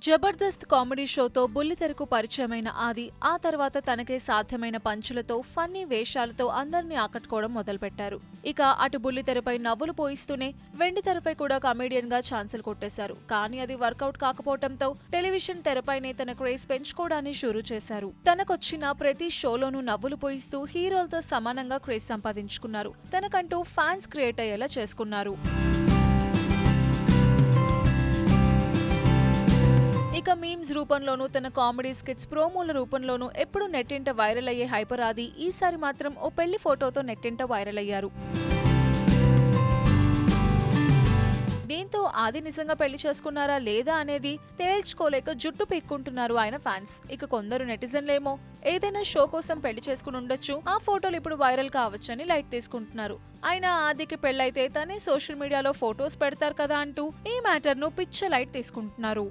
Jabardasth comedy షోతో బుల్లితెరకు పరిచయమైన ఆది ఆ తర్వాత తనకే సాధ్యమైన పంచులతో ఫన్నీ వేషాలతో అందరినీ ఆకట్టుకోవడం మొదలుపెట్టారు. ఇక అటు బుల్లితెరపై నవ్వులు పోయిస్తూనే వెండితెరపై కూడా కమెడియన్ గా ఛాన్సులు కొట్టేశారు. కానీ అది వర్కౌట్ కాకపోవడంతో టెలివిజన్ తెరపైనే తన క్రేజ్ పెంచుకోవడాన్ని షురూ చేశారు. తనకొచ్చిన ప్రతి షోలోనూ నవ్వులు పోయిస్తూ హీరోలతో సమానంగా క్రేజ్ సంపాదించుకున్నారు. తనకంటూ ఫ్యాన్స్ క్రియేట్ అయ్యేలా చేసుకున్నారు. ఇక మీమ్స్ రూపంలోనూ తన కామెడీ స్కిట్స్ ప్రోమోల రూపంలోనూ ఎప్పుడు నెట్టింట వైరల్ అయ్యే హైపర్ ఆది ఈసారి మాత్రం ఓ పెళ్లి ఫోటోతో నెట్టింట వైరల్ అయ్యారు. దీంతో ఆది నిజంగా పెళ్లి చేసుకున్నారా లేదా అనేది తేల్చుకోలేక జుట్టు పీక్కుంటున్నారు ఆయన ఫ్యాన్స్. ఇక కొందరు నెటిజన్లేమో ఏదైనా షో కోసం పెళ్లి చేసుకుని ఉండొచ్చు, ఆ ఫోటోలు ఇప్పుడు వైరల్ కావచ్చని లైట్ తీసుకుంటున్నారు. ఆయన ఆదికి పెళ్లైతే తనే సోషల్ మీడియాలో ఫోటోస్ పెడతారు కదా అంటూ ఈ మ్యాటర్ ను పిచ్చ లైట్ తీసుకుంటున్నారు.